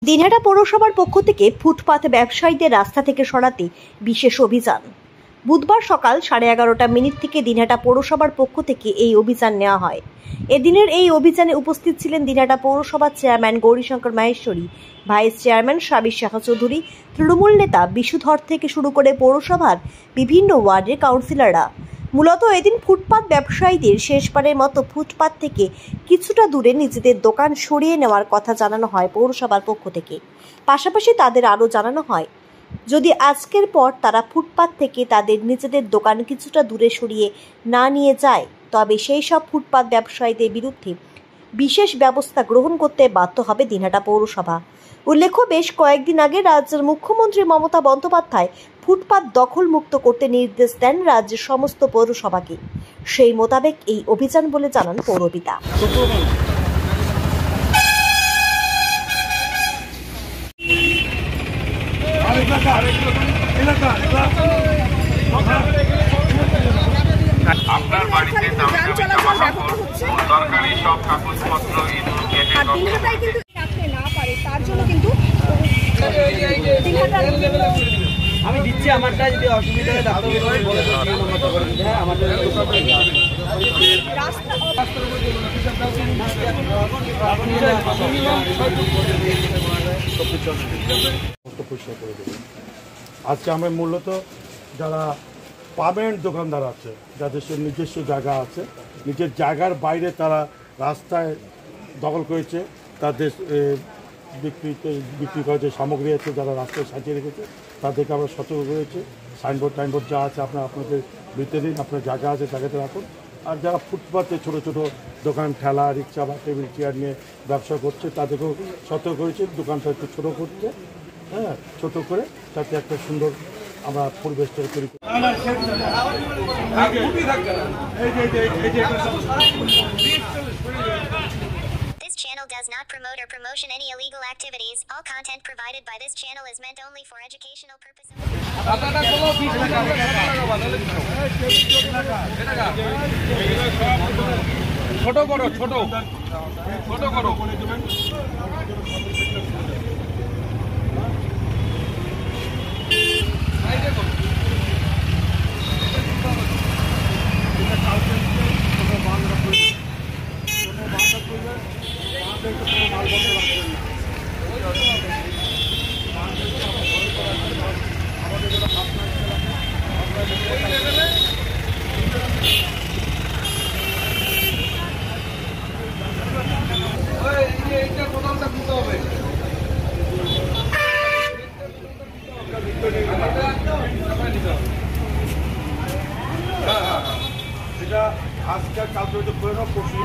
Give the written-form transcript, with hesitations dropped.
দিনহাটা পৌরসভার পক্ষ থেকে ফুটপাত ব্যবসায়ীদের রাস্তা থেকে সরাতে বিশেষ অভিযান। বুধবার সকাল 11:30 থেকে দিনহাটা পৌরসভার পক্ষ থেকে এই অভিযান নেওয়া হয়। এদিনের এই অভিযানে উপস্থিত ছিলেন দিনহাটা পৌরসভার chairman Gourishankar Maheshwari, vice chairman Sabir শাখা চৌধুরী, তৃণমূল নেতা বিশুধর থেকে শুরু করে পৌরসভার বিভিন্ন ওয়ার্ডের কাউন্সিলররা। মূলত এদিন ফুটপাত ব্যবসায়ীদের শেষবারের মতো ফুটপাত থেকে কিছুটা দূরে নিজেদের দোকান সরিয়ে নেওয়ার কথা জানানো হয় পৌরসভার পক্ষ থেকে। পাশাপাশি তাদের আরও জানানো হয়, যদি আজকের পর তারা ফুটপাত থেকে তাদের নিজেদের দোকান কিছুটা দূরে সরিয়ে না নিয়ে যায়, তবে সেই সব ফুটপাত ব্যবসায়ীদের বিরুদ্ধে বিশেষ ব্যবস্থা গ্রহণ করতে বাধ্য হবে দিনহাটা পৌরসভা। উল্লেখ্য, বেশ কয়েকদিন আগে রাজ্যের মুখ্যমন্ত্রী মমতা বন্দ্যোপাধ্যায় ফুটপাত দখল মুক্ত করতে নির্দেশ দেন রাজ্যের সমস্ত পৌরসভাকে। সেই মোতাবেক এই অভিযান বলে জানান পৌরপিতা। আপনার বাড়িতে সরকারি সব কাগজপত্র আমি দিচ্ছি আমারটা, যদি অসুবিধা হয় ডাক্তার বলে আজকে আমরা মূলত যারা পার্মানেন্ট দোকানদার আছে, যাদের সে নিজস্ব জায়গা আছে, নিজের জায়গার বাইরে তারা রাস্তায় দখল করেছে, তাদের বিক্রি করার যে সামগ্রী আছে যারা রাস্তায় সাজিয়ে রেখেছে তাদেরকে আমরা সতর্ক করেছি। সাইনবোর্ড যা আছে আপনাদের ভিতরে দিন, আপনার জায়গা আছে জায়গাতে রাখুন। আর যারা ফুটপাতে ছোটো ছোটো দোকান, ঠেলা, রিক্সা বা টেবিল চেয়ার নিয়ে ব্যবসা করছে তাদেরকেও সতর্ক করেছি দোকানটা একটু ছোটো করতে, হ্যাঁ, ছোটো করে যাতে একটা সুন্দর আমরা পরিবেশটা তৈরি করি। This channel does not promote or promotion any illegal activities. All content provided by this channel is meant only for educational purposes. ছোট করো, ছোট করো। এটা আজকাল কালকে করে না, পরশু